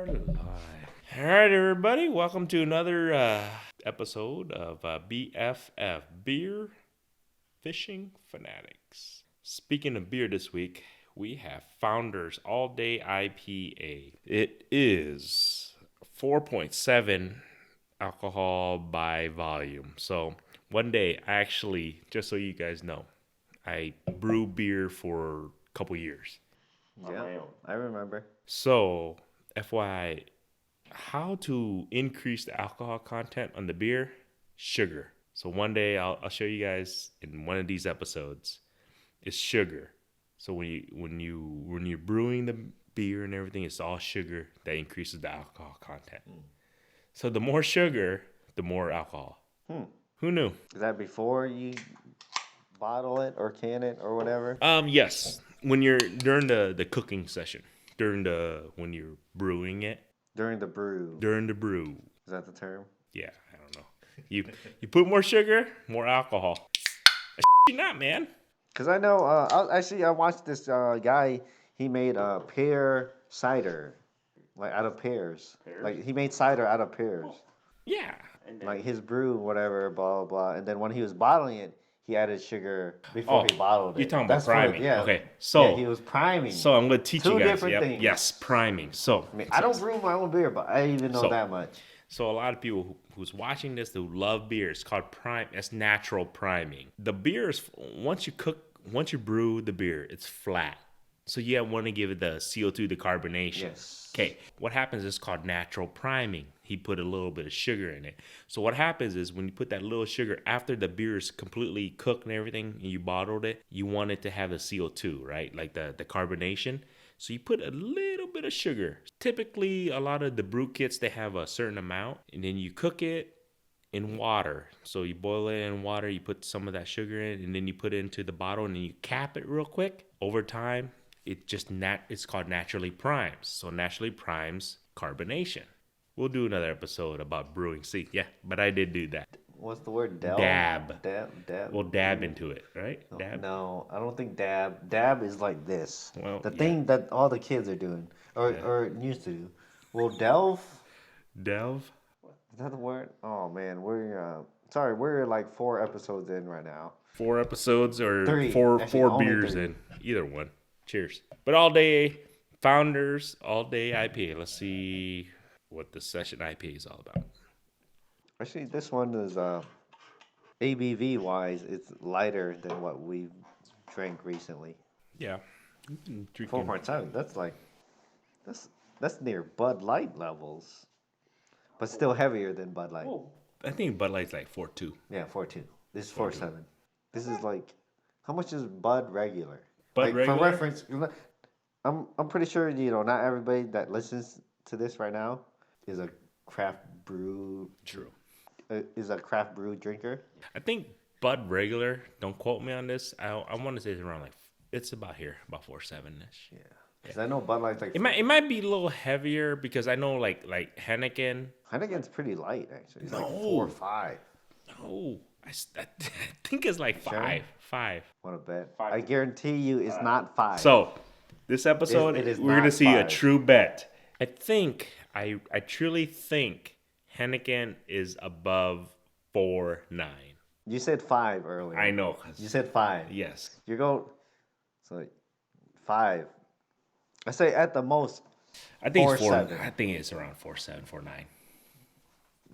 All right, everybody. Welcome to another episode of BFF Beer Fishing Fanatics. Speaking of beer this week, we have Founders All Day IPA. It is 4.7 alcohol by volume. So one day, I actually, just so you guys know, I brew beer for a couple years. Yeah, I remember. So, FYI, how to increase the alcohol content on the beer? Sugar. So one day I'll show you guys in one of these episodes. It's sugar. So when you're brewing the beer and everything, it's all sugar that increases the alcohol content. So the more sugar, the more alcohol. Who knew? Is that before you bottle it or can it or whatever? Yes. When you're during the cooking session, when you're brewing it. During the brew. During the brew. Is that the term? Yeah, I don't know. You put more sugar, more alcohol. Not, man. Because I know, I watched this guy, he made pear cider, like out of pears. Like he made cider out of pears. Yeah. Like his brew, whatever, blah, blah, blah. And then when he was bottling it, he added sugar before he bottled it. You're talking about priming. Okay, so he was priming. So I'm going to teach you guys. Two different things. Yes, priming. So I don't brew my own beer, but I even know that much. So a lot of people who's watching this who love beer, it's called prime. It's natural priming. The beer is once you brew the beer, it's flat. So you want to give it the CO2, the carbonation. Yes. Okay. What happens is called natural priming. He put a little bit of sugar in it. So what happens is when you put that little sugar after the beer is completely cooked and everything, and you bottled it, you want it to have the CO2, right? Like the carbonation. So you put a little bit of sugar. Typically, a lot of the brew kits, they have a certain amount, and then you cook it in water. So you boil it in water, you put some of that sugar in, and then you put it into the bottle, and then you cap it real quick. Over time, it's called naturally primes. So naturally primes carbonation. We'll do another episode about brewing. See, yeah, but I did do that. What's the word? Dab. Dab. We'll dab into it, right? No, Dab. No, I don't think dab. Dab is like this. Well, the thing that all the kids are doing or used to do. Well, delve. Delve. Is that the word? Oh man, we're like 4 episodes in right now. 4 episodes or 3. four Actually, four beers 3. in. Either one. Cheers. But all day Founders, all day IPA. Let's see what the session IPA is all about. Actually, this one is ABV wise, it's lighter than what we drank recently. Yeah. 4.7. That's near Bud Light levels, but still heavier than Bud Light. Oh, I think Bud Light's like 4.2. Yeah, 4.2. This is 4.7. This is like, how much is Bud regular? Bud regular? For reference, I'm pretty sure not everybody that listens to this right now is a craft brew. True. Is a craft brew drinker. I think Bud regular. Don't quote me on this. I want to say it's around it's about here, about 4.7-ish. Yeah. Because I know Bud Light's like... It might be a little heavier because I know like Heineken. Heineken's pretty light, actually. It's like 4 or 5. No. I think it's like 5. Sure? 5. What a bet. I guarantee you it's not 5. So, this episode, we're going to see 5. a true bet. I truly think Heineken is above 4.9. You said 5 earlier. I know. You said 5. Yes. You go... So, 5. I say at the most. I think 4.7. I think it's around 4.7, 4.9.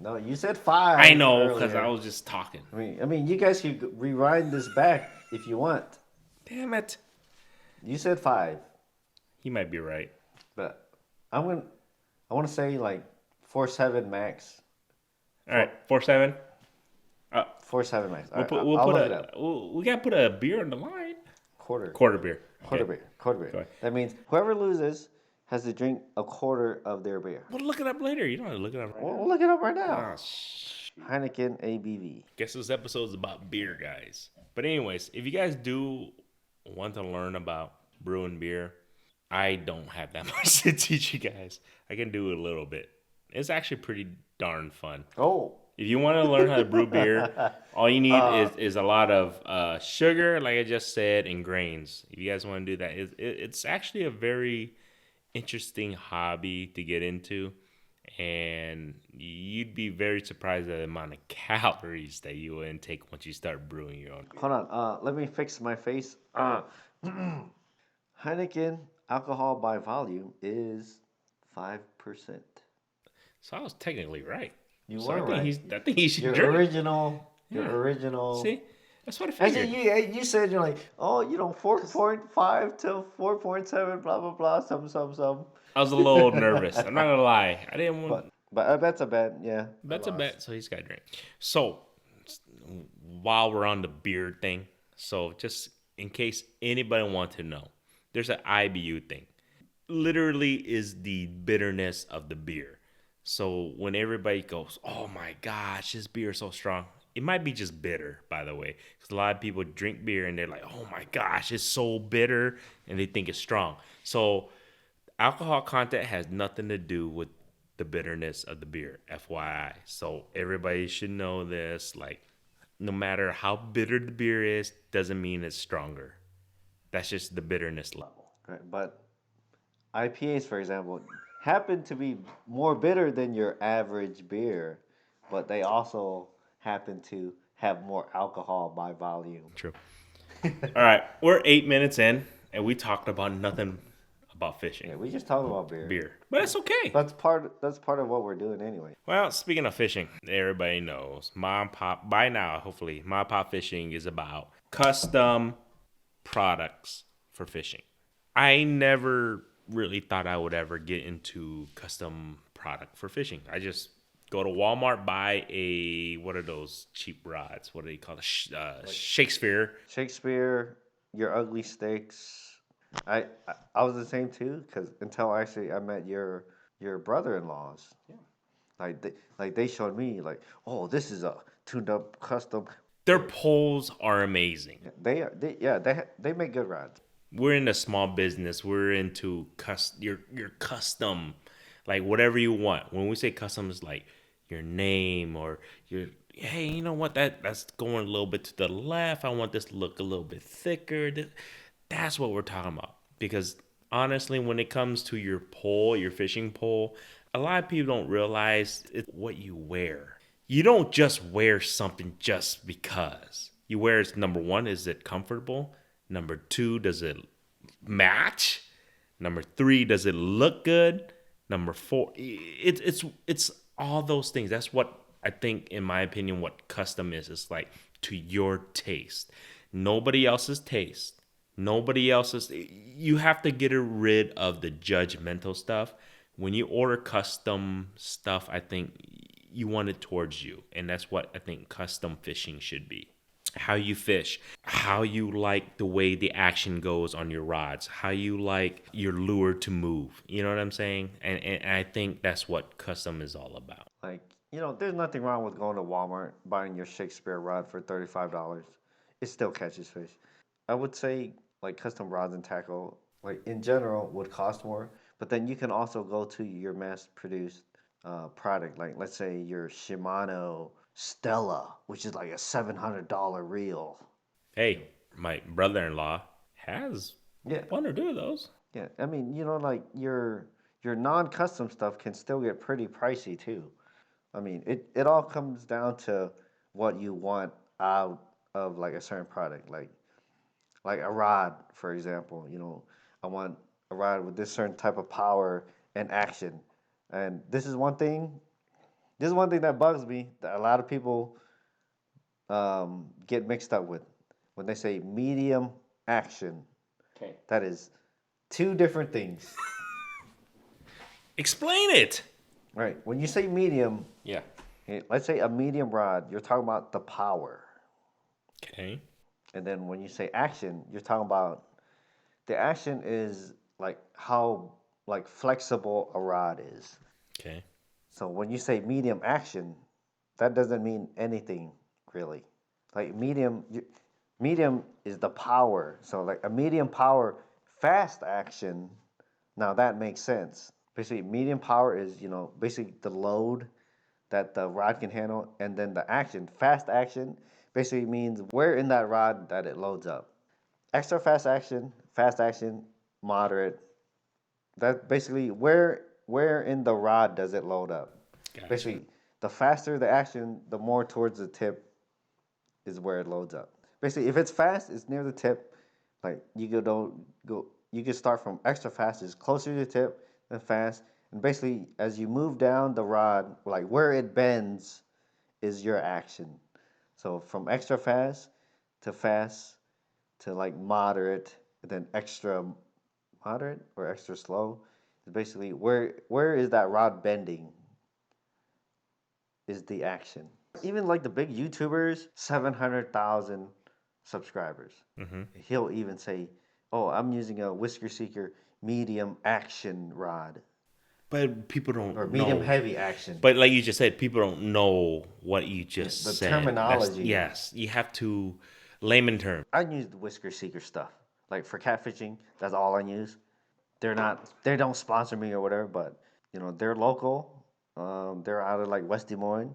No, you said 5. I know because I was just talking. I mean, you guys can rewind this back if you want. Damn it! You said 5. He might be right. But I want to say like 4.7 max. All right, 4.7. 4.7 max. We gotta put a beer on the line. Quarter beer. Quarter beer. That means whoever loses has to drink a quarter of their beer. We'll look it up later. You don't have to look it up right now. We'll look it up right now. Oh, Heineken ABV. Guess this episode is about beer, guys. But anyways, if you guys do want to learn about brewing beer, I don't have that much to teach you guys. I can do a little bit. It's actually pretty darn fun. Oh. If you want to learn how to brew beer, all you need is a lot of sugar, like I just said, and grains. If you guys want to do that, it's actually a very interesting hobby to get into, and you'd be very surprised at the amount of calories that you will intake once you start brewing your own beer. Hold on. Let me fix my face. Heineken alcohol by volume is 5%. So I was technically right. You So I were think right. I think he should Your drink. original. Your Yeah. original. See, that's what I Actually, figured. you said you're like, oh, 4.5 to 4.7, blah blah blah, some. I was a little nervous. I'm not gonna lie. I didn't want. But I bet's a bet. Yeah, I That's a bet. lost. So he's got to drink. So while we're on the beer thing, so just in case anybody wants to know, there's an IBU thing. Literally is the bitterness of the beer. So when everybody goes, "Oh my gosh, this beer is so strong," it might be just bitter, by the way, because a lot of people drink beer and they're like, "Oh my gosh, it's so bitter," and they think it's strong. So alcohol content has nothing to do with the bitterness of the beer, FYI. So everybody should know this. Like, no matter how bitter the beer is, doesn't mean it's stronger. That's just the bitterness level. Right, but IPAs, for example, happen to be more bitter than your average beer, but they also happen to have more alcohol by volume. True. All right, we're 8 minutes in, and we talked about nothing about fishing, Yeah, we just talk about beer. but it's okay. That's part of what we're doing anyway. Well, speaking of fishing, everybody knows MaPop by now. Hopefully, MaPop fishing is about custom products for fishing. I never really thought I would ever get into custom product for fishing. I just go to Walmart, buy what are those cheap rods? What do they call it? Shakespeare. Shakespeare, your ugly sticks. I was the same too, because until actually I met your brother-in-laws. Yeah. Like they showed me like, oh, this is a tuned up custom. Their poles are amazing. They make good rods. We're in a small business. We're into your custom, like whatever you want. When we say custom, it's like your name or your hey, you know what, that's going a little bit to the left. I want this to look a little bit thicker. That's what we're talking about. Because honestly, when it comes to your pole, your fishing pole, a lot of people don't realize it's what you wear. You don't just wear something just because. You wear it, number one, is it comfortable? Number two, does it match? Number three, does it look good? Number four, it's all those things. That's what I think, in my opinion, what custom is. It's like to your taste. Nobody else's taste. Nobody else's. You have to get rid of the judgmental stuff. When you order custom stuff, I think you want it towards you. And that's what I think custom fishing should be. How you fish, how you like the way the action goes on your rods, how you like your lure to move. You know what I'm saying? And I think that's what custom is all about. Like, there's nothing wrong with going to Walmart, buying your Shakespeare rod for $35. It still catches fish. I would say like custom rods and tackle, like in general, would cost more. But then you can also go to your mass-produced product, like let's say your Shimano Stella, which is like a $700 reel. Hey, my brother-in-law has Yeah, one or two of those. yeah. I mean, like your non-custom stuff can still get pretty pricey too. I mean, it all comes down to what you want out of like a certain product, like a rod, for example. I want a rod with this certain type of power and action, and this is one thing. This is one thing that bugs me that a lot of people get mixed up with when they say medium action. Okay. That is two different things. Explain it. Right. When you say medium, Yeah. let's say a medium rod, you're talking about the power. Okay. And then when you say action, you're talking about the action is like how like flexible a rod is. Okay. So when you say medium action, that doesn't mean anything really. Like medium is the power. So like a medium power fast action, now that makes sense. Basically medium power is, basically the load that the rod can handle, and then the action, fast action, basically means where in that rod that it loads up. Extra fast action, moderate, That basically where in the rod does it load up? Gotcha. Basically, the faster the action, the more towards the tip is where it loads up. Basically, if it's fast, it's near the tip. Like you go don't go. You can start from extra fast, is closer to the tip than fast. And basically, as you move down the rod, like where it bends, is your action. So from extra fast to like moderate, and then extra moderate or extra slow. Is basically where is that rod bending is the action. Even like the big YouTubers, 700,000 subscribers. Hmm. He'll even say, "Oh, I'm using a Whisker Seeker medium action rod But people or don't medium know. heavy action." But like you just said, people don't know what you Yeah, the just said. That's terminology. yes. You have to layman term. I use the Whisker Seeker stuff. Like for catfishing, that's all I use. They don't sponsor me or whatever, but they're local. They're out of like West Des Moines.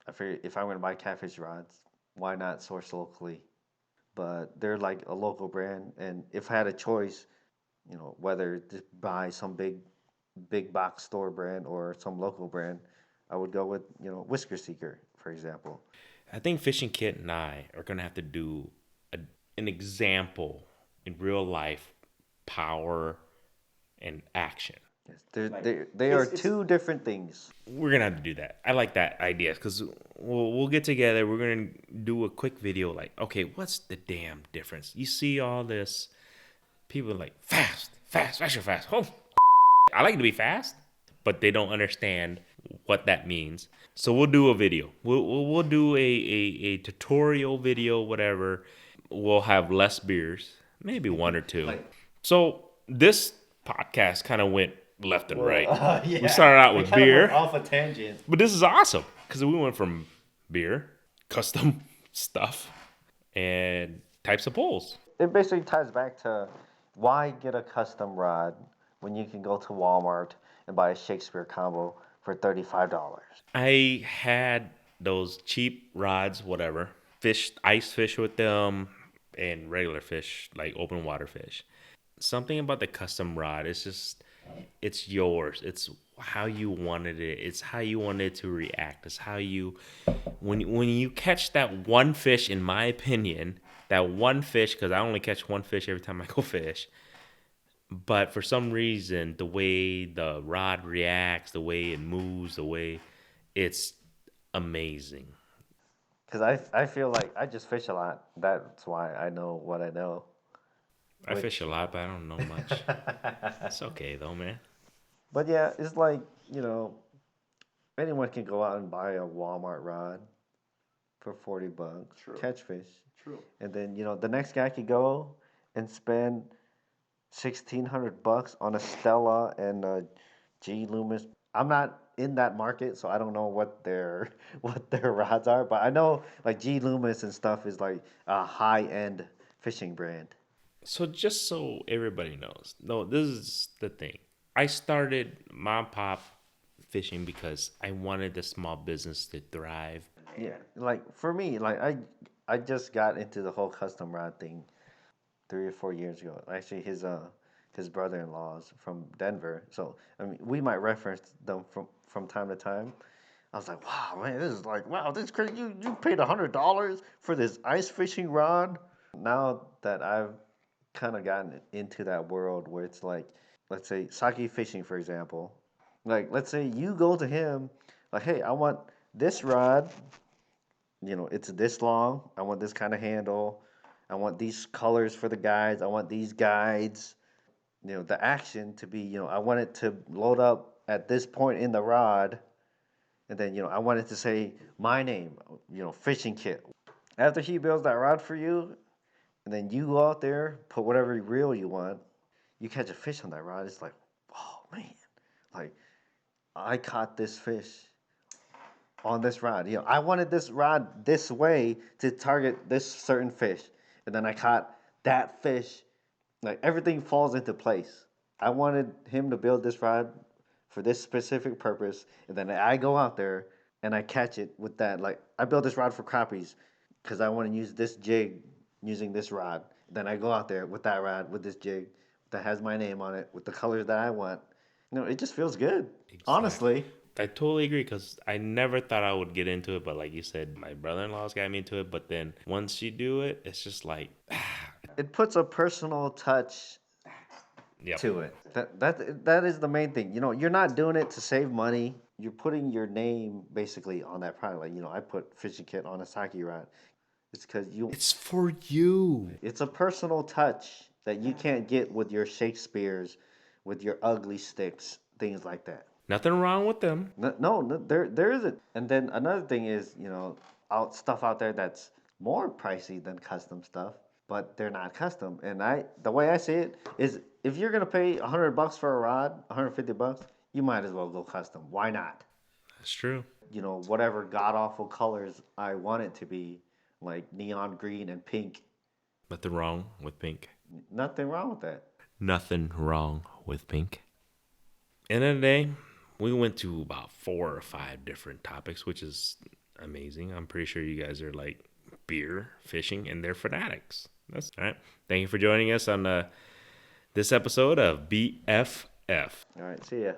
I figure if I'm gonna buy catfish rods, why not source locally? But they're like a local brand, and if I had a choice, whether to buy some big box store brand or some local brand, I would go with Whisker Seeker, for example. I think Fishing Kit and I are gonna have to do a, an example in real life, power and action. Yes, they are It's two different things. we're gonna have to do that. I like that idea because we'll get together. We're gonna do a quick video. Like, okay, what's the damn difference? You see all this people are like fast, fast, faster, fast. Oh, I like to be fast, but they don't understand what that means. So we'll do a video. We'll do a tutorial video, whatever. We'll have less beers, maybe one or two. Like, So this podcast kind of went left and right. We yeah, started out we with kind of went beer, off a tangent. but this is awesome because we went from beer, custom stuff, and types of poles. It basically ties back to why get a custom rod when you can go to Walmart and buy a Shakespeare combo for $35. I had those cheap rods, whatever, fish, ice fish with them, and regular fish, like open water fish. Something about the custom rod, it's just, it's yours. It's how you wanted it. It's how you wanted it to react. It's how you, when you catch that one fish, in my opinion, that one fish, because I only catch one fish every time I go fish. But for some reason, the way the rod reacts, the way it moves, the way it's amazing. Because I feel like I just fish a lot. That's why I know what I know. I fish a Which, lot, but I don't know much. It's okay though, man. but yeah, it's like, anyone can go out and buy a Walmart rod for $40, True. catch fish. True. And then, the next guy could go and spend $1,600 on a Stella and a G Loomis. I'm not in that market, so I don't know what their what their rods are, but I know like G Loomis and stuff is like a high end fishing brand. So just so everybody knows, no, this is the thing. I started MaPop fishing because I wanted the small business to thrive. Yeah, like for me, like I just got into the whole custom rod thing 3 or 4 years ago. Actually, his brother-in-law is from Denver, so I mean we might reference them from time to time. I was like, wow, man, this is like, wow, this is crazy. You paid $100 for this ice fishing rod. Now that I've kind of gotten into that world where it's like, let's say sake fishing, for example. Like, let's say you go to him, like, hey, I want this rod. It's this long. I want this kind of handle. I want these colors for the guides. I want these guides. The action to be, I want it to load up at this point in the rod. And then, I want it to say my name, fishing kit. After he builds that rod for you, and then you go out there, put whatever reel you want, you catch a fish on that rod. It's like, oh man, like I caught this fish on this rod. I wanted this rod this way to target this certain fish, and then I caught that fish. Like everything falls into place. I wanted him to build this rod for this specific purpose, and then I go out there and I catch it with that. Like I built this rod for crappies because I want to use this jig using this rod. Then I go out there with that rod with this jig, that has my name on it with the colors that I want. It just feels good. Exactly. Honestly. I totally agree because I never thought I would get into it, but like you said, my brother-in-law's got me into it. But then once you do it, it's just like, It puts a personal touch yep, to it. That is the main thing. You're not doing it to save money. You're putting your name basically on that product. Like, I put fishing kit on a sake rod. It's because it's for you. it's a personal touch that you can't get with your Shakespeare's, with your ugly sticks, things like that. Nothing wrong with them. No, there isn't. And then another thing is, stuff out there that's more pricey than custom stuff, but they're not custom. And the way I see it is, if you're gonna pay $100 for a rod, $150, you might as well go custom. Why not? That's true. Whatever god awful colors I want it to be, like neon green and pink. Nothing wrong with pink. Nothing wrong with that. Nothing wrong with pink. End of the day, we went to about 4 or 5 different topics, which is amazing. I'm pretty sure you guys are like beer, fishing, and they're fanatics. That's all right. Thank you for joining us on this episode of BFF. All right, see ya.